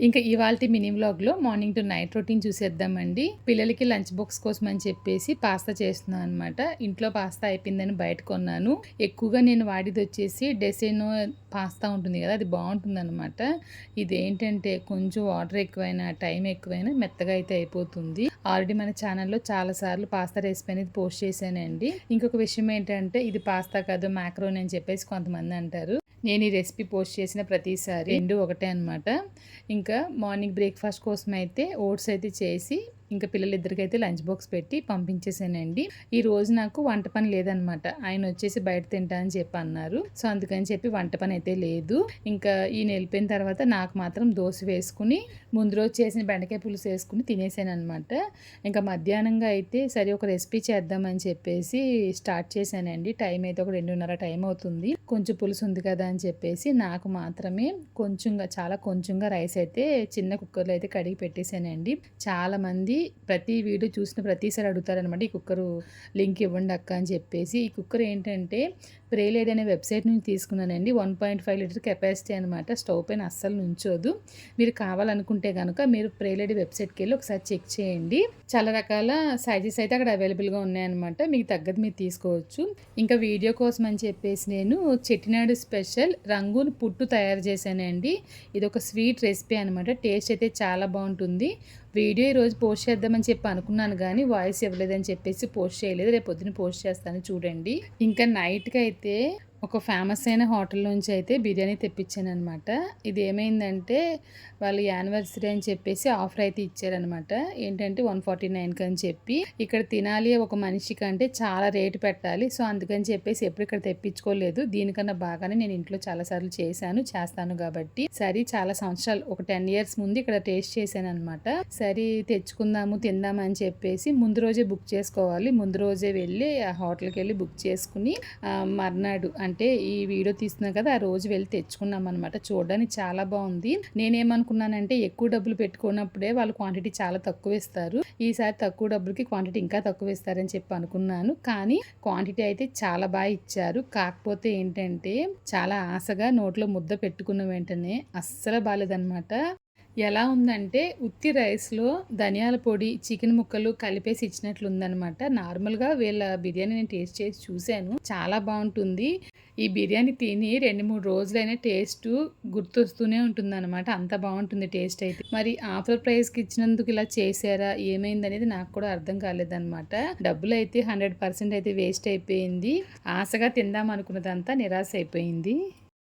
ఇంకా ఇవాల్టి మినీ వ్లాగ్‌లో మార్నింగ్ టు నైట్ రొటీన్ చూసేద్దామండి. పిల్లలకి లంచ్ బాక్స్ కోసం అని చెప్పేసి పాస్తా చేస్తున్నాను అనమాట. ఇంట్లో పాస్తా అయిపోయిందని బయట కొన్నాను. ఎక్కువగా నేను వాడేదొచ్చేసి డెసెనో పాస్తా ఉంటుంది కదా! అది బావుంటుందనమాట. ఇదేంటంటే కొంచెం వాటర్ ఎక్కువైనా, టైం ఎక్కువైనా మెత్తగా అయితే అయిపోతుంది. ఆల్రెడీ మన ఛానల్‌లో చాలా సార్లు పాస్తా రెసిపీ అనేది పోస్ట్ చేశానండి. ఇంకొక విషయం ఏంటంటే ఇది పాస్తా కాదు మాక్రోని అని చెప్పేసి కొంతమంది అంటారు. నేను ఈ రెసిపీ పోస్ట్ చేసిన ప్రతిసారి 2 ఒకటే అనమాట. ఇంకా మార్నింగ్ బ్రేక్‌ఫాస్ట్ కోసమైతే ఓట్స్ అయితే చేసి ఇంకా పిల్లలిద్దరికైతే లంచ్ బాక్స్ పెట్టి పంపించేసానండి. ఈరోజు నాకు వంట పని లేదనమాట. ఆయనొచ్చేసి బయట తింటా అని చెప్పి అన్నారు. సో, అందుకని చెప్పి వంట పని అయితే లేదు. ఇంకా ఈయన వెళ్ళిపోయిన తర్వాత నాకు మాత్రం దోస వేసుకుని ముందు రోజు చేసిన బెండకాయ పులుసు వేసుకుని తినేసాననమాట. ఇంకా మధ్యాహ్నంగా అయితే సరే ఒక రెసిపీ చేద్దామని చెప్పేసి స్టార్ట్ చేశానండి. టైం అయితే ఒక 2:30 టైం అవుతుంది. కొంచెం పులుసు ఉంది కదా అని చెప్పేసి నాకు మాత్రమే చాలా కొంచెంగా రైస్ అయితే చిన్న కుక్కర్‌లో అయితే కడిగి పెట్టేసానండి. చాలామంది ప్రతి వీడియో చూసిన ప్రతిసారి అడుగుతారనమాట. ఈ కుక్కరు లింక్ ఇవ్వండి అక్క అని చెప్పేసి. ఈ కుక్కర్ ఏంటంటే ప్రేలేడ్ అనే వెబ్సైట్ నుంచి తీసుకున్నానండి. 1.5 లీటర్ కెపాసిటీ అనమాట. స్టవ్ పైన అస్సలు నుంచోదు. మీరు కావాలనుకుంటే గనుక మీరు ప్రేలేడ్ వెబ్సైట్‌కి వెళ్ళి ఒకసారి చెక్ చేయండి. చాలా రకాల సైజెస్ అయితే అక్కడ అవైలబుల్‌గా ఉన్నాయన్నమాట. మీకు తగ్గట్టు మీరు తీసుకోవచ్చు. ఇంకా వీడియో కోసం అని చెప్పేసి నేను చెట్టినాడు స్పెషల్ రంగూన్ పుట్టు తయారు చేశానండి. ఇది ఒక స్వీట్ రెసిపీ అనమాట. టేస్ట్ అయితే చాలా బాగుంటుంది. వీడియో ఈరోజు పోస్ట్ చేద్దామని చెప్పి అనుకున్నాను కానీ వాయిస్ ఇవ్వలేదని చెప్పేసి పోస్ట్ చేయలేదు. రేపు పొద్దున పోస్ట్ చేస్తాను చూడండి. ఇంకా నైట్‌కి అయితే ఒక ఫేమస్ అయిన హోటల్ నుంచి అయితే బిర్యానీ తెప్పించాననమాట. ఇది ఏమైందంటే వాళ్ళు యానివర్సరీ అని చెప్పేసి ఆఫర్ అయితే ఇచ్చారనమాట. ఏంటంటే 149కి అని చెప్పి ఇక్కడ తినాలి ఒక మనిషికి అంటే చాలా రేటు పెట్టాలి. సో, అందుకని చెప్పేసి ఎప్పుడు ఇక్కడ తెప్పించుకోలేదు. దీనికన్నా బాగానే నేను ఇంట్లో చాలాసార్లు చేస్తాను కాబట్టి సరే చాలా సంవత్సరాలు ఒక 10 ఇయర్స్ ముందు ఇక్కడ టేస్ట్ చేశాననమాట. సరే తెచ్చుకుందాము తిందాము అని చెప్పేసి ముందు రోజే బుక్ చేసుకోవాలి. ముందు రోజే వెళ్ళి ఆ హోటల్‌కి వెళ్ళి బుక్ చేసుకుని మర్నాడు అంటే ఈ వీడియో తీస్తున్నా కదా ఆ రోజు వెళ్ళి తెచ్చుకున్నాం అనమాట. చూడడానికి చాలా బాగుంది. నేనేమనుకున్నానంటే ఎక్కువ డబ్బులు పెట్టుకున్నప్పుడే వాళ్ళు క్వాంటిటీ చాలా తక్కువ ఇస్తారు. ఈసారి తక్కువ డబ్బులకి క్వాంటిటీ ఇంకా తక్కువ ఇస్తారని చెప్పి అనుకున్నాను. కానీ క్వాంటిటీ అయితే చాలా బాగా ఇచ్చారు. కాకపోతే ఏంటంటే చాలా ఆశగా నోట్లో ముద్ద పెట్టుకున్న వెంటనే అస్సలు బాలేదనమాట. ఎలా ఉందంటే ఉత్తి రైస్‌లో ధనియాల పొడి, చికెన్ ముక్కలు కలిపేసి ఇచ్చినట్లుందనమాట. నార్మల్‌గా వీళ్ళ బిర్యానీ నేను టేస్ట్ చేసి చూశాను. చాలా బావుంటుంది. ఈ బిర్యానీ తిని 2, 3 రోజులైనా టేస్టు గుర్తొస్తూనే ఉంటుందనమాట. అంత బావుంటుంది టేస్ట్ అయితే. మరి ఆఫర్ ప్రైస్‌కి ఇచ్చినందుకు ఇలా చేశారా? ఏమైందనేది నాకు కూడా అర్థం కాలేదనమాట. డబ్బులైతే 100% అయితే వేస్ట్ అయిపోయింది. ఆశగా తిందాం అనుకున్నదంతా నిరాశ అయిపోయింది.